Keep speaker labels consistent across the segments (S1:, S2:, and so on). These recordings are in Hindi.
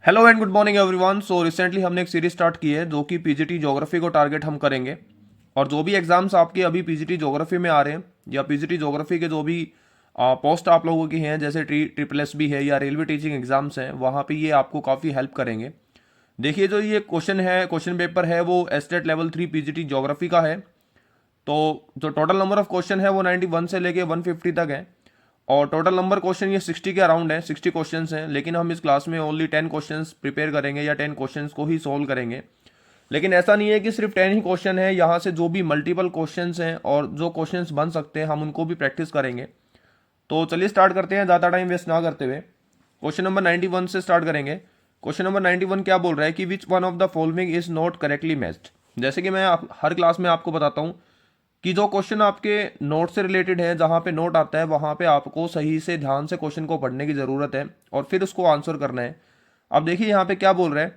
S1: Hello and good morning everyone. So recently हमने एक सीरीज स्टार्ट की है जो कि पीजीटी ज्योग्राफी को टारगेट हम करेंगे। और जो भी एग्जाम्स आपके अभी पीजीटी ज्योग्राफी में आ रहे हैं या पीजीटी ज्योग्राफी के जो भी पोस्ट आप लोगों की हैं, जैसे ट्रिपल एस बी है या रेलवे टीचिंग एग्जाम्स हैं, वहाँ पे ये आपको काफ़ी हेल्प करेंगे। देखिए, जो ये क्वेश्चन पेपर है वो एस्टेट लेवल 3 पीजीटी ज्योग्राफी का है। तो जो टोटल नंबर ऑफ क्वेश्चन है वो 91 से लेके 150 तक है। और टोटल नंबर क्वेश्चन ये 60 के अराउंड है, 60 क्वेश्चन हैं। लेकिन हम इस क्लास में ओनली 10 क्वेश्चन प्रिपेयर करेंगे या 10 क्वेश्चन को ही सोल्व करेंगे। लेकिन ऐसा नहीं है कि सिर्फ 10 ही क्वेश्चन है, यहाँ से जो भी मल्टीपल क्वेश्चन हैं और जो क्वेश्चन बन सकते हैं हम उनको भी प्रैक्टिस करेंगे। तो चलिए स्टार्ट करते हैं, ज़्यादा टाइम वेस्ट ना करते हुए। क्वेश्चन नंबर 91 से स्टार्ट करेंगे। क्वेश्चन नंबर 91 क्या बोल रहा है कि which one of the following is not correctly matched. जैसे कि मैं हर क्लास में आपको बताता हूँ कि जो क्वेश्चन आपके नोट से रिलेटेड है, जहाँ पे नोट आता है वहाँ पे आपको सही से ध्यान से क्वेश्चन को पढ़ने की ज़रूरत है और फिर उसको आंसर करना है। अब देखिए यहाँ पे क्या बोल रहा है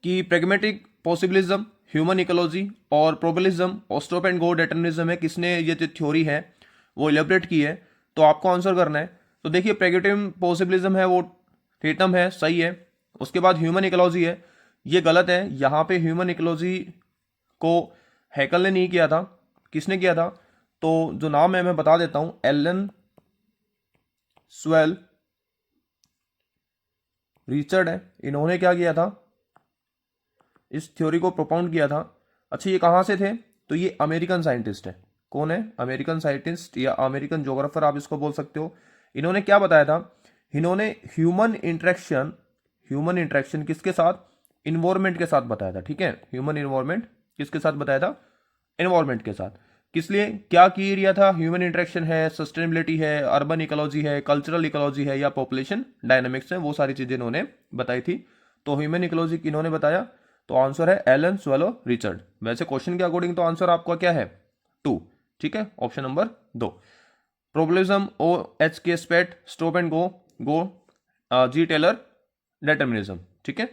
S1: कि प्रेगमेटिक पॉसिबिलिज्म, ह्यूमन इकोलॉजी और प्रोबेबिलिज्म, ऑस्ट्रोप एंड गो डिटर्मिनिज्म है, किसने ये जो थ्योरी है वो इलेबरेट की है। तो आपको आंसर करना है। तो देखिए, प्रेगमेटिक पॉसिबिलिज्म है वो थीटम है, सही है। उसके बाद ह्यूमन इकोलॉजी है, ये गलत है। यहाँ पे ह्यूमन इकोलॉजी को हैकल ने नहीं किया था, किसने किया था? तो जो नाम है मैं बता देता हूं, एलन स्वेल रिचर्ड है। इन्होंने क्या किया था, इस थ्योरी को प्रोपाउंड किया था। अच्छा, ये कहाँ से थे? तो ये अमेरिकन साइंटिस्ट है। कौन है? अमेरिकन साइंटिस्ट या अमेरिकन ज्योग्राफर आप इसको बोल सकते हो। इन्होंने क्या बताया था? इन्होंने ह्यूमन इंटरेक्शन किसके साथ? इन्वायरमेंट के साथ बताया था। ठीक है, ह्यूमन इन्वायरमेंट किसके साथ बताया था? एनवायरमेंट के साथ। किस लिए क्या की एरिया था? ह्यूमन इंटरेक्शन है, सस्टेनेबिलिटी है, अर्बन इकोलॉजी है, कल्चरल इकोलॉजी है या पॉपुलेशन डायनामिक्स है, वो सारी चीजें इन्होंने बताई थी। तो ह्यूमन इकोलॉजी किन्होंने बताया? तो आंसर है एलन स्वेलो रिचर्ड। वैसे क्वेश्चन के अकॉर्डिंग तो आंसर आपका क्या है? 2। ठीक है, option number 2। Probabilism, O H K Spate, stop and go G Taylor, determinism. ठीक है।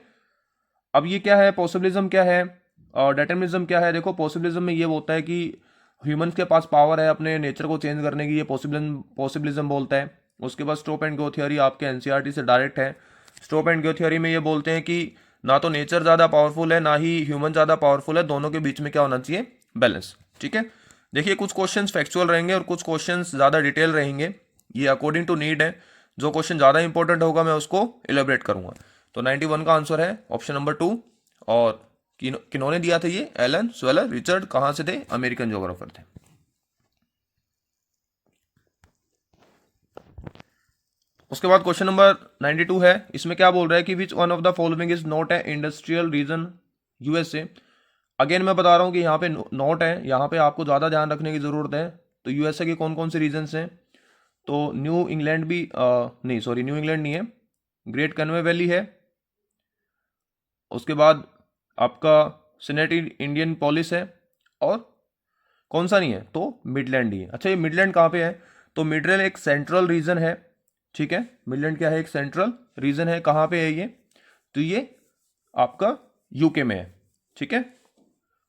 S1: अब ये क्या है? पॉसिबिलिज्म क्या है और डिटर्मिनिज्म क्या है? देखो, पॉसिबिलिज्म में ये होता है कि ह्यूमंस के पास पावर है अपने नेचर को चेंज करने की, ये पॉसिबिलिज्म बोलता है। उसके बाद स्टॉप एंड गो थ्योरी आपके एनसीईआरटी से डायरेक्ट है। स्टॉप एंड गो थ्योरी में ये बोलते हैं कि ना तो नेचर ज़्यादा पावरफुल है ना ही ह्यूमन ज़्यादा पावरफुल है, दोनों के बीच में क्या होना चाहिए? बैलेंस। ठीक है। देखिए, कुछ क्वेश्चंस फैक्चुअल रहेंगे और कुछ क्वेश्चंस ज़्यादा डिटेल रहेंगे, ये अकॉर्डिंग टू नीड है। जो क्वेश्चन ज़्यादा इंपॉर्टेंट होगा मैं उसको इलेबरेट करूंगा। तो 91 का आंसर है ऑप्शन नंबर 2। और किन्होंने दिया था ये? Alan Sweller Richard. कहाँ से थे? अमेरिकन ज्योग्राफर थे। उसके बाद क्वेश्चन नंबर 92 है। इसमें क्या बोल रहा है कि which one of the following is not a industrial region USA. Again मैं बता रहा हूँ कि यहाँ पे नोट है, यहाँ पे आपको ज़्यादा ध्यान रखने की ज़रूरत है। तो यूएसए के कौन कौन से रीजन्स हैं? तो न्यू इंग्लैंड भी नहीं, सॉरी, न्यू इंग्लैंड नहीं है, ग्रेट कन्वे वैली है। उसके बाद आपका सीनेटी इंडियन पॉलिस है। और कौन सा नहीं है? तो मिडलैंड ही है। अच्छा, ये मिडलैंड कहाँ पे है? तो मिडलैंड एक सेंट्रल रीजन है। ठीक है, मिडलैंड क्या है? एक सेंट्रल रीजन है। कहाँ पे है ये? तो ये आपका यूके में है। ठीक है।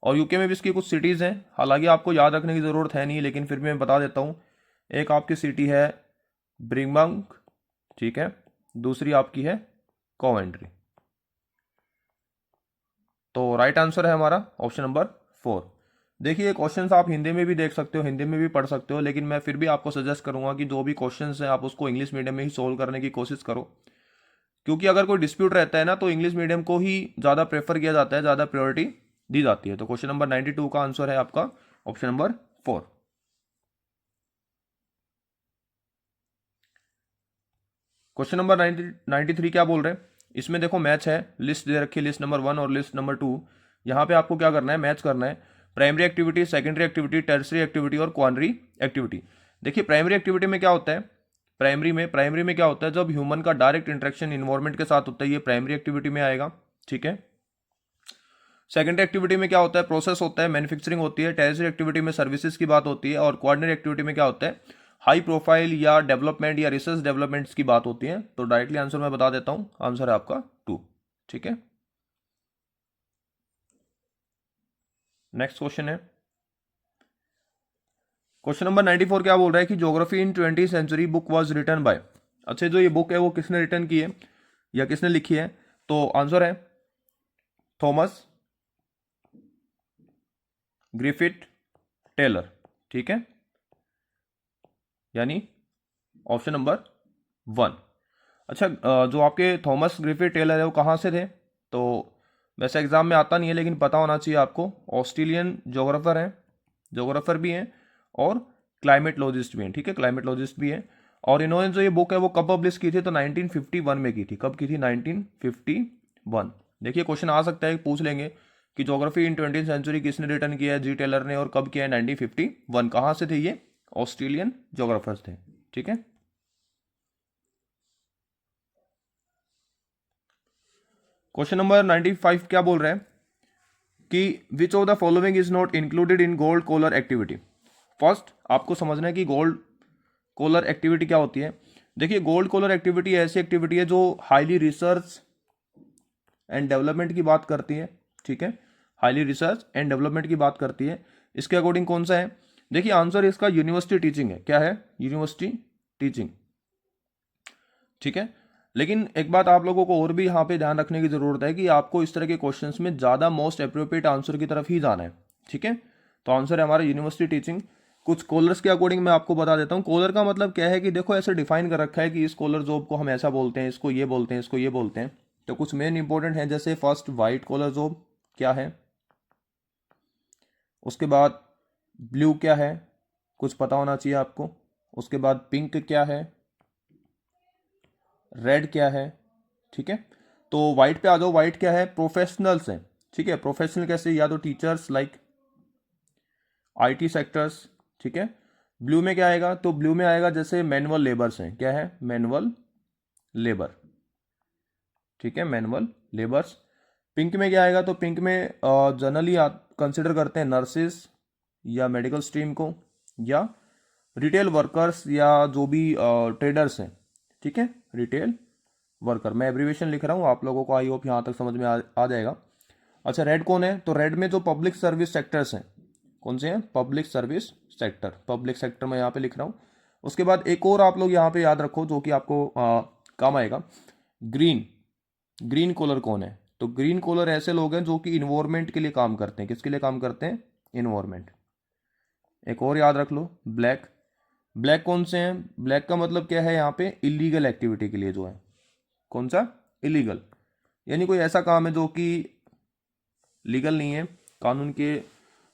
S1: और यूके में भी इसकी कुछ सिटीज़ हैं, हालांकि आपको याद रखने की ज़रूरत है नहीं, लेकिन फिर भी मैं बता देता हूँ। एक आपकी सिटी है ब्रिंगबंग, ठीक है। दूसरी आपकी है कोवेंट्री। तो राइट आंसर है हमारा ऑप्शन नंबर 4। देखिए, क्वेश्चंस आप हिंदी में भी देख सकते हो, हिंदी में भी पढ़ सकते हो, लेकिन मैं फिर भी आपको सजेस्ट करूंगा कि जो भी क्वेश्चंस हैं आप उसको इंग्लिश मीडियम में ही सोल्व करने की कोशिश करो। क्योंकि अगर कोई डिस्प्यूट रहता है ना, तो इंग्लिश मीडियम को ही ज़्यादा प्रेफर किया जाता है, ज़्यादा प्रायोरिटी दी जाती है। तो क्वेश्चन नंबर 92 का आंसर है आपका ऑप्शन नंबर 4। क्वेश्चन नंबर 93 क्या बोल रहे हैं? इसमें देखो, मैच है, लिस्ट दे रखी है, लिस्ट नंबर 1 और लिस्ट नंबर 2। यहाँ पे आपको क्या करना है? मैच करना है। Primary activity, secondary activity, tertiary activity और क्वानरी एक्टिविटी। देखिए, प्राइमरी एक्टिविटी में क्या होता है? प्राइमरी में क्या होता है? जब ह्यूमन का डायरेक्ट इंटरेक्शन इन्वायरमेंट के साथ होता है, ये प्राइमरी एक्टिविटी में आएगा। ठीक है। सेकेंडरी एक्टिविटी में क्या होता है? प्रोसेस होता है, मैन्युफैक्चरिंग होती है। टर्सरी एक्टिविटी में सर्विसेज की बात होती है। और क्वार्डिनरी एक्टिविटी में क्या होता है? हाई प्रोफाइल या डेवलपमेंट या रिसर्च डेवलपमेंट्स की बात होती है। तो डायरेक्टली आंसर मैं बता देता हूं, आंसर है आपका 2। ठीक है। नेक्स्ट क्वेश्चन है क्वेश्चन नंबर 94 क्या बोल रहा है कि geography in 20th century book was written by. अच्छा, जो ये बुक है वो किसने रिटर्न की है या किसने लिखी है? तो आंसर है थॉमस ग्रिफिथ टेलर, ठीक है, यानी ऑप्शन नंबर 1। अच्छा, जो आपके थॉमस ग्रिफिथ टेलर है वो कहाँ से थे? तो वैसे एग्जाम में आता नहीं है लेकिन पता होना चाहिए आपको। ऑस्ट्रेलियन जोग्राफर हैं, जोग्राफर भी हैं और क्लाइमेटोलॉजिस्ट भी हैं, ठीक है, क्लाइमेटोलॉजिस्ट भी हैं। और इन्होंने जो ये बुक है वो कब पब्लिश की थी? तो 1951 में की थी। कब की थी? 1951। देखिए क्वेश्चन आ सकता है, पूछ लेंगे कि ज्योग्राफी इन 20th सेंचुरी किसने रिटर्न किया है? जी टेलर ने। और कब किया है? 1951। कहाँ से थे ये? ऑस्ट्रेलियन जोग्राफर्स थे, ठीक है। क्वेश्चन नंबर 95 क्या बोल रहे हैं कि which of the following is not included in gold collar activity. First आपको समझना है कि गोल्ड कॉलर एक्टिविटी क्या होती है। देखिए गोल्ड कॉलर एक्टिविटी ऐसी एक्टिविटी है जो हाईली रिसर्च एंड डेवलपमेंट की बात करती है, ठीक है, हाईली रिसर्च एंड डेवलपमेंट की बात करती है। इसके अकॉर्डिंग कौन सा है? देखिए आंसर इसका यूनिवर्सिटी टीचिंग है। क्या है? यूनिवर्सिटी टीचिंग, ठीक है। लेकिन एक बात आप लोगों को और भी यहाँ पे ध्यान रखने की जरूरत है कि आपको इस तरह के क्वेश्चंस में ज़्यादा मोस्ट अप्रोप्रिएट आंसर की तरफ ही जाना है, ठीक है। तो आंसर है हमारा यूनिवर्सिटी टीचिंग। कुछ कॉलर्स के अकॉर्डिंग मैं आपको बता देता हूँ। कॉलर का मतलब क्या है कि देखो ऐसे डिफाइन कर रखा है कि इस कॉलर जॉब को हम ऐसा बोलते हैं, इसको ये बोलते हैं, इसको ये बोलते हैं। तो कुछ मेन इंपॉर्टेंट है, जैसे फर्स्ट वाइट कॉलर जॉब क्या है, उसके बाद ब्लू क्या है, कुछ पता होना चाहिए आपको। उसके बाद पिंक क्या है, रेड क्या है, ठीक है। तो व्हाइट पे आ जाओ। व्हाइट क्या है? प्रोफेशनल्स हैं, ठीक है। प्रोफेशनल कैसे? या तो टीचर्स लाइक आईटी सेक्टर्स, ठीक है। ब्लू में क्या आएगा? तो ब्लू में आएगा जैसे मैनुअल लेबर्स हैं। क्या है? मैनुअल लेबर, ठीक है, मैनुअल लेबर्स। पिंक में क्या आएगा? तो पिंक में जनरली कंसिडर करते हैं नर्सेस या मेडिकल स्ट्रीम को, या रिटेल वर्कर्स, या जो भी ट्रेडर्स हैं, ठीक है, रिटेल वर्कर। मैं एब्रीवेशन लिख रहा हूँ, आप लोगों को आई होप यहाँ तक समझ में आ जाएगा। अच्छा, रेड कौन है? तो रेड में जो पब्लिक सर्विस सेक्टर्स हैं, कौन से हैं? Public service sector, public sector मैं यहाँ पे लिख रहा हूँ। उसके बाद एक और आप लोग यहाँ पे याद रखो जो कि आपको काम आएगा, ग्रीन। ग्रीन कॉलर कौन है? तो ग्रीन कॉलर ऐसे लोग हैं जो कि इन्वायरमेंट के लिए काम करते हैं। किसके लिए काम करते हैं? इन्वायरमेंट। एक और याद रख लो, ब्लैक। ब्लैक कौन से हैं? ब्लैक का मतलब क्या है यहाँ पे? इलीगल एक्टिविटी के लिए जो है। कौन सा? इलीगल, यानी कोई ऐसा काम है जो कि लीगल नहीं है, कानून के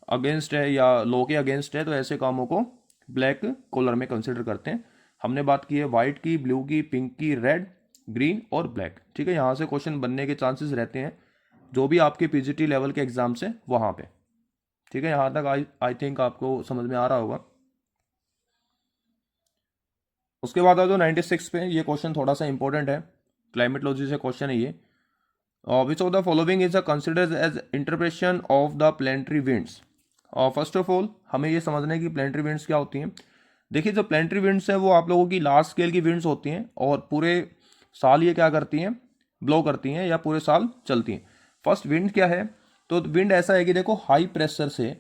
S1: अगेंस्ट है या लॉ के अगेंस्ट है, तो ऐसे कामों को ब्लैक कॉलर में कंसिडर करते हैं। हमने बात की है वाइट की, ब्लू की, पिंक की, रेड, ग्रीन और ब्लैक, ठीक है। यहाँ से क्वेश्चन बनने के चांसेस रहते हैं जो भी आपके पीजीटी लेवल के एग्जाम से वहाँ पे, ठीक है। यहाँ तक आई थिंक आपको समझ में आ रहा होगा। उसके बाद आ जाओ 96 पे। ये क्वेश्चन थोड़ा सा इंपॉर्टेंट है, क्लाइमेटोलॉजी से क्वेश्चन है ये। Which of the following is considered as interpretation of the planetary winds. First of all हमें ये समझना है कि प्लेनेटरी विंड्स क्या होती हैं। देखिए जो प्लेनेटरी विंड्स है वो आप लोगों की लार्ज स्केल की विंड्स होती हैं और पूरे साल ये क्या करती हैं? ब्लो करती हैं या पूरे साल चलती हैं। फर्स्ट विंड क्या है? तो विंड ऐसा है कि देखो हाई प्रेशर से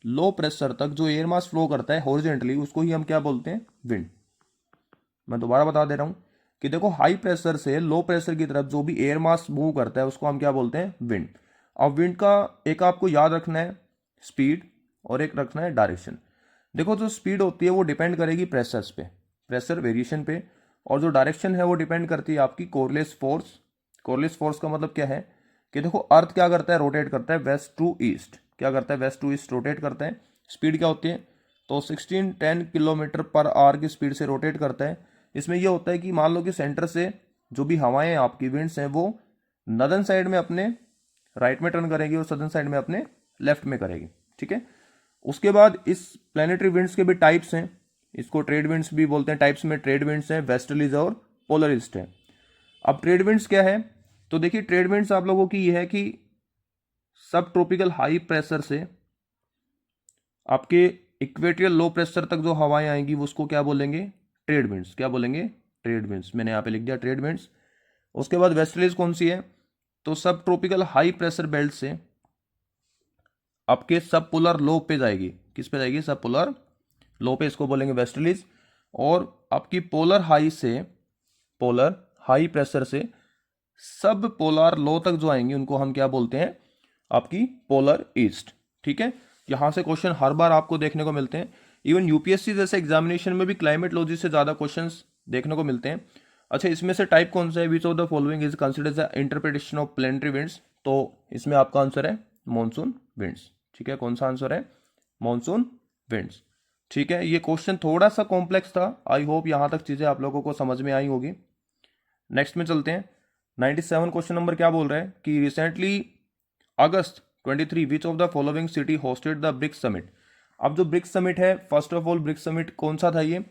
S1: लो प्रेशर तक जो एयर मास फ्लो करता है हॉरिजॉन्टली, उसको ही हम क्या बोलते हैं? विंड। मैं दोबारा बता दे रहा हूं कि देखो हाई प्रेशर से लो प्रेशर की तरफ जो भी एयर मास मूव करता है उसको हम क्या बोलते हैं? विंड। अब विंड का एक आपको याद रखना है स्पीड और एक रखना है डायरेक्शन। देखो जो स्पीड होती है वो डिपेंड करेगी प्रेशर्स पे, प्रेशर वेरिएशन पे, और जो डायरेक्शन है वो डिपेंड करती है आपकी कोरलेस फोर्स। कोरलेस फोर्स का मतलब क्या है कि देखो अर्थ क्या करता है? रोटेट करता है वेस्ट टू ईस्ट। क्या करता है? वेस्ट टू ईस्ट रोटेट करता है। स्पीड क्या होती है? तो 1610 किलोमीटर पर आवर की स्पीड से रोटेट करता है। इसमें यह होता है कि मान लो कि सेंटर से जो भी हवाएं आपकी विंड्स हैं वो नदर्न साइड में अपने राइट में टर्न करेगी और सदर्न साइड में अपने लेफ्ट में करेगी, ठीक है। उसके बाद इस प्लेनेटरी विंड्स के भी टाइप्स हैं, इसको ट्रेड विंड्स भी बोलते हैं। टाइप्स में ट्रेड विंड्स हैं, वेस्टर्लीज और पोलरिस्ट है। अब ट्रेड विंड्स क्या है? तो देखिए ट्रेड विंड्स आप लोगों की यह है कि सब ट्रॉपिकल हाई प्रेशर से आपके इक्वेटरियल लो प्रेशर तक जो हवाएं आएंगी वो उसको क्या बोलेंगे? Trade winds. क्या बोलेंगे? Trade winds. मैंने यहाँ पे लिख दिया ट्रेड विंड्स। उसके बाद वेस्टर्लीज कौन सी है? तो सब ट्रॉपिकल हाई प्रेशर बेल्ट से आपके सब पोलर लो पे जाएगी। किस पे जाएगी? सब पोलर लो पे, इसको बोलेंगे वेस्टर्लीज। और आपकी पोलर हाई से, पोलर हाई प्रेशर से सब पोलर लो तक जो आएंगे उनको हम क्या बोलते हैं, आपकी पोलर ईस्ट। ठीक है, यहाँ से क्वेश्चन हर बार आपको देखने को मिलते हैं। इवन यूपीएससी जैसे एग्जामिनेशन में भी क्लाइमेटोलॉजी से ज़्यादा क्वेश्चंस देखने को मिलते हैं। अच्छा, इसमें से टाइप कौन सा है, विच of the following is considered the interpretation of planetary winds, तो इसमें आपका आंसर है मॉनसून विंड्स। ठीक है, कौन सा आंसर है, मॉनसून विंड्स। ठीक है, ये क्वेश्चन थोड़ा सा कॉम्प्लेक्स था, आई होप यहाँ तक चीज़ें आप लोगों को समझ में आई होगी। नेक्स्ट में चलते हैं। 97 क्वेश्चन नंबर क्या बोल रहा है कि recently August 23 which of the following city hosted the BRICS summit. अब जो ब्रिक्स समिट है, first of all BRICS summit कौन सा था ये,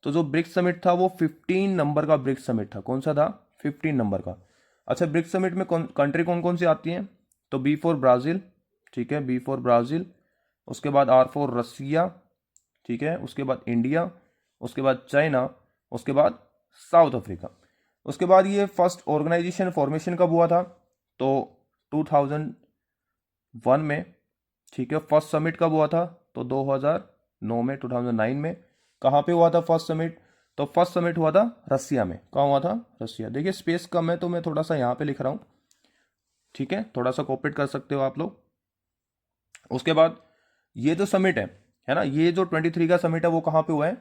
S1: तो जो ब्रिक्स समिट था वो 15 नंबर का ब्रिक्स समिट था। कौन सा था, 15 नंबर का। अच्छा, ब्रिक्स समिट में कंट्री कौन कौन सी आती हैं, तो बी फॉर ब्राज़ील, ठीक है, बी फॉर ब्राज़ील, उसके बाद आर फॉर रसिया, ठीक है, उसके बाद इंडिया, उसके बाद चाइना, उसके बाद साउथ अफ्रीका। उसके बाद ये फर्स्ट ऑर्गेनाइजेशन फॉर्मेशन कब हुआ था, तो 2001 में। ठीक है, फर्स्ट समिट कब हुआ था, तो 2009 में, 2009 में। कहाँ पे हुआ था फर्स्ट समिट, तो फर्स्ट समिट हुआ था रसिया में। कहाँ हुआ था, रसिया। देखिए स्पेस कम है तो मैं थोड़ा सा यहाँ पे लिख रहा हूँ, ठीक है, थोड़ा सा कॉपरेट कर सकते हो आप लोग। उसके बाद ये जो समिट है ना, ये जो 23 का समिट है वो कहाँ पे हुआ है,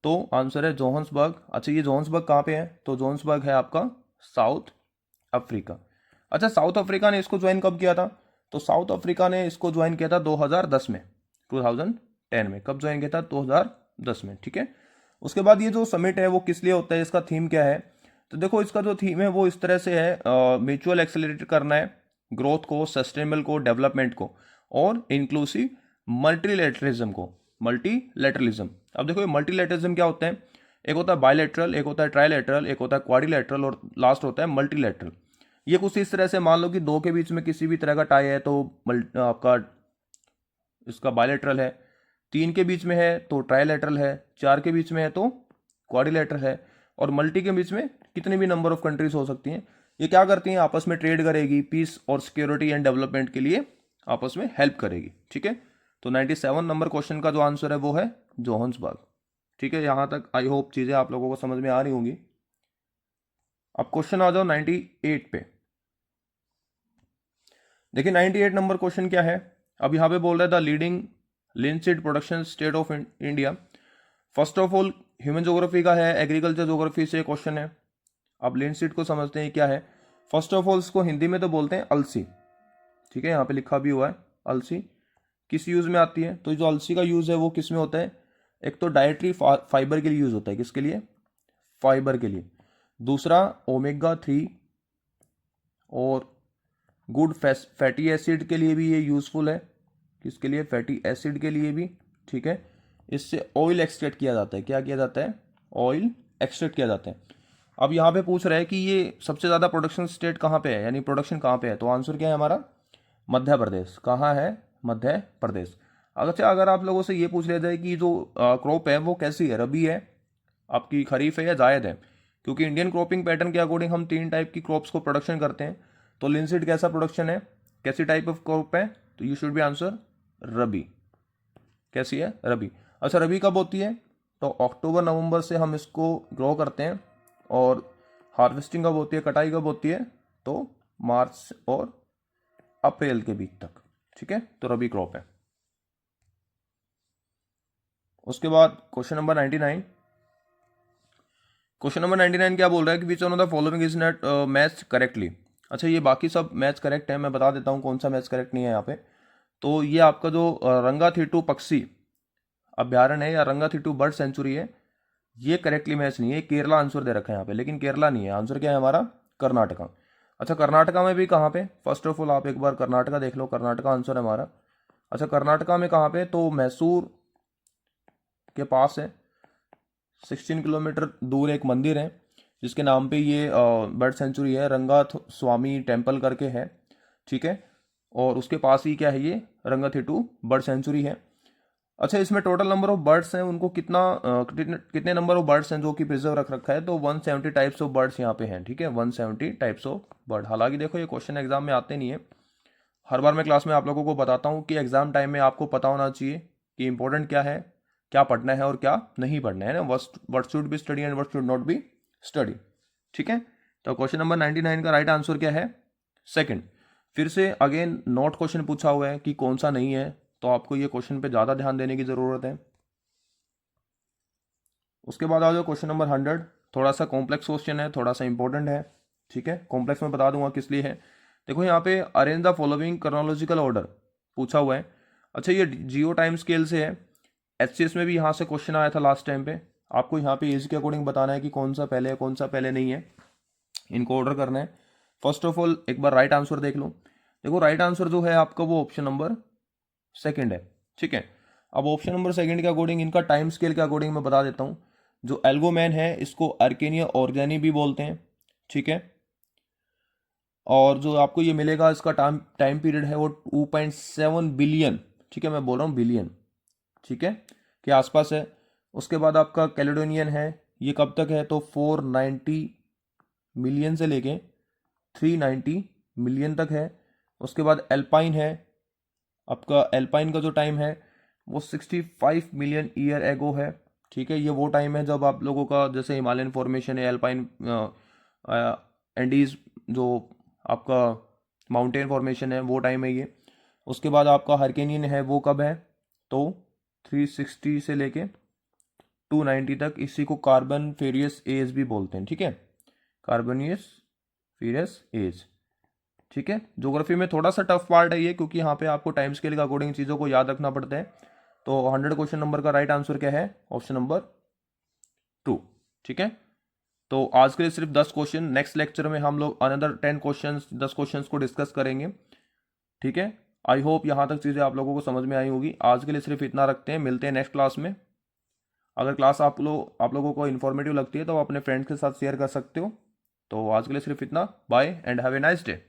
S1: तो आंसर है जोहान्सबर्ग। अच्छा, ये जोहान्सबर्ग कहाँ पे है, तो जोहान्सबर्ग है आपका साउथ अफ्रीका। अच्छा, साउथ अफ्रीका ने इसको ज्वाइन कब किया था, तो साउथ अफ्रीका ने इसको ज्वाइन किया था 2010 में, 2010 में। कब ज्वाइन किया था, 2010 में। ठीक है, उसके बाद ये जो समिट है वो किस लिए होता है, इसका थीम क्या है, तो देखो इसका जो थीम है वो इस तरह से है, म्यूचुअल एक्सेलरेट करना है ग्रोथ को, सस्टेनेबल को, डेवलपमेंट को, और इंक्लूसिव मल्टीलेटरलिज्म को, मल्टीलेटरलिज्म। अब देखो ये मल्टीलेटरलिज्म क्या होता है, एक होता है बायलैटरल, एक होता है ट्राइलेटरल, एक होता है क्वाड्रिलेटरल, और लास्ट होता है मल्टीलेटरल। ये कुछ इस तरह से, मान लो कि दो के बीच में किसी भी तरह का टाई है तो आपका इसका बायलैटरल है, तीन के बीच में है तो ट्राइलेटरल है, चार के बीच में है तो क्वाड्रिलेटरल है, और मल्टी के बीच में कितनी भी नंबर ऑफ कंट्रीज हो सकती हैं। ये क्या करती हैं, आपस में ट्रेड करेगी, पीस और सिक्योरिटी एंड डेवलपमेंट के लिए आपस में हेल्प करेगी। ठीक है, तो 97 नंबर क्वेश्चन का जो आंसर है वो है जोहान्सबर्ग। ठीक है, यहाँ तक आई होप चीज़ें आप लोगों को समझ में आ रही होंगी। अब क्वेश्चन आ जाओ 98 पे। देखिए 98 नंबर क्वेश्चन क्या है, अब यहाँ पे बोल रहा है the leading linseed production state of India. First of all human geography का है, एग्रीकल्चर ज्योग्राफी से क्वेश्चन है। अब लिनसीड को समझते हैं क्या है। फर्स्ट ऑफ ऑल इसको हिंदी में तो बोलते हैं अलसी, ठीक है, यहाँ पे लिखा भी हुआ है अलसी। किस यूज़ में आती है, तो जो अलसी का यूज़ है वो किस में होता है, एक तो डाइटरी फाइबर के लिए यूज़ होता है, किसके लिए, फाइबर के लिए। दूसरा ओमेगा 3 और गुड फैटी एसिड के लिए भी ये यूज़फुल है, किसके लिए, फैटी एसिड के लिए भी। ठीक है, इससे ऑयल एक्सट्रैक्ट किया जाता है, क्या किया जाता है, ऑयल एक्सट्रैक्ट किया जाता है। अब यहाँ पे पूछ रहा है कि ये सबसे ज़्यादा प्रोडक्शन स्टेट कहाँ पे है, यानी प्रोडक्शन कहाँ पे है, तो आंसर क्या है हमारा, मध्य प्रदेश। कहाँ है, मध्य प्रदेश। अच्छा, अगर आप लोगों से ये पूछ लिया जाए कि जो क्रॉप है वो कैसी है, रबी है, आपकी खरीफ है या जायद है, क्योंकि इंडियन क्रॉपिंग पैटर्न के अकॉर्डिंग हम तीन टाइप की क्रॉप्स को प्रोडक्शन करते हैं। तो लिनसीड कैसा प्रोडक्शन है, कैसी टाइप ऑफ क्रॉप है, तो यू शुड बी आंसर रबी। कैसी है, रबी। अच्छा, रबी कब होती है, तो अक्टूबर नवंबर से हम इसको ग्रो करते हैं, और हार्वेस्टिंग कब होती है, कटाई कब होती है, तो मार्च और अप्रैल के बीच तक। ठीक है, तो रबी क्रॉप है। उसके बाद क्वेश्चन नंबर 99। क्वेश्चन नंबर 99 क्या बोल रहा है कि which one of the following is not match correctly. अच्छा, ये बाकी सब मैच करेक्ट है, मैं बता देता हूँ कौन सा मैच करेक्ट नहीं है यहाँ पे। तो ये आपका जो रंगाथीटू पक्षी अभ्यारण्य है या रंगाथीटू बर्ड सेंचुरी है, ये करेक्टली मैच नहीं है, केरला आंसर दे रखा है यहाँ पे, लेकिन केरला नहीं है, आंसर क्या है हमारा, कर्नाटका। अच्छा, कर्नाटका में भी कहाँ पे, फर्स्ट ऑफ ऑल आप एक बार कर्नाटका देख लो, कर्नाटका आंसर है हमारा। अच्छा, कर्नाटका में कहाँ पे, तो मैसूर के पास है, 16 किलोमीटर दूर एक मंदिर है जिसके नाम पे ये बर्ड सेंचुरी है, रंगाथ स्वामी टेम्पल करके है। ठीक है, और उसके पास ही क्या है, ये रंगाथिटू बर्ड सेंचुरी है। अच्छा, इसमें टोटल नंबर ऑफ बर्ड्स हैं, उनको कितने नंबर ऑफ बर्ड्स हैं जो कि प्रिजर्व रख रखा है, तो 170 टाइप्स ऑफ बर्ड्स यहाँ पे हैं। ठीक है, 170 टाइप्स ऑफ बर्ड। हालांकि देखो ये क्वेश्चन एग्जाम में आते नहीं है, हर बार मैं क्लास में आप लोगों को बताता हूँ कि एग्जाम टाइम में आपको पता होना चाहिए कि इंपॉर्टेंट क्या है, क्या पढ़ना है और क्या नहीं पढ़ना है ना, what should be study and what should not be study. ठीक है, तो क्वेश्चन नंबर 99 का राइट आंसर क्या है? सेकंड। फिर से अगेन नोट क्वेश्चन पूछा हुआ है कि कौन सा नहीं है, तो आपको ये क्वेश्चन पे ज़्यादा ध्यान देने की ज़रूरत है। उसके बाद आ जाओ क्वेश्चन नंबर 100। थोड़ा सा कॉम्प्लेक्स क्वेश्चन है, थोड़ा सा इंपॉर्टेंट है, ठीक है। कॉम्प्लेक्स में बता दूंगा किस लिए है। देखो यहाँ पे arrange the following chronological order पूछा हुआ है। अच्छा, ये जियो टाइम स्केल से है। एचसीएस में भी यहाँ से क्वेश्चन आया था लास्ट टाइम पे। आपको यहाँ पे एज के अकॉर्डिंग बताना है कि कौन सा पहले है कौन सा पहले नहीं है, इनको ऑर्डर करना है। फर्स्ट ऑफ ऑल एक बार राइट आंसर देख लो। देखो राइट आंसर जो है आपका वो ऑप्शन नंबर सेकंड है, ठीक है। अब ऑप्शन नंबर सेकंड के अकॉर्डिंग इनका टाइम स्केल के अकॉर्डिंग मैं बता देता हूँ। जो एल्गोमैन है इसको अर्केनिया ऑर्गेनी भी बोलते हैं, ठीक है। और जो आपको ये मिलेगा इसका टाइम टाइम पीरियड है वो 2.7 बिलियन, ठीक है, मैं बोल रहा हूँ बिलियन, ठीक है, के आसपास है। उसके बाद आपका कैलेडोनियन है, ये कब तक है तो 490 मिलियन से लेके 390 मिलियन तक है। उसके बाद एल्पाइन है, आपका एल्पाइन का जो टाइम है वो 65 मिलियन ईयर एगो है, ठीक है। ये वो टाइम है जब आप लोगों का जैसे हिमालयन फॉर्मेशन है, एल्पाइन एंडीज जो आपका माउंटेन फॉर्मेशन है वो टाइम है ये। उसके बाद आपका हरकेनियन है वो कब है तो 360 से लेके 290 तक, इसी को कार्बन फेरियस एज भी बोलते हैं, ठीक है, कार्बनियस फेरियस एज, ठीक है। ज्योग्राफी में थोड़ा सा टफ पार्ट है ये, क्योंकि यहाँ पे आपको टाइम स्केल के अकॉर्डिंग चीज़ों को याद रखना पड़ता है। तो 100 क्वेश्चन नंबर का राइट आंसर क्या है? ऑप्शन नंबर 2, ठीक है। तो आज के लिए सिर्फ 10 क्वेश्चन, नेक्स्ट लेक्चर में हम लोग अनदर 10 क्वेश्चन 10 क्वेश्चन को डिस्कस करेंगे, ठीक है। आई होप यहाँ तक चीज़ें आप लोगों को समझ में आई होगी। आज के लिए सिर्फ इतना रखते हैं, मिलते हैं नेक्स्ट क्लास में। अगर क्लास आप लोगों को इन्फॉर्मेटिव लगती है तो आप अपने फ्रेंड्स के साथ शेयर कर सकते हो। तो आज के लिए सिर्फ इतना, bye and have a nice day.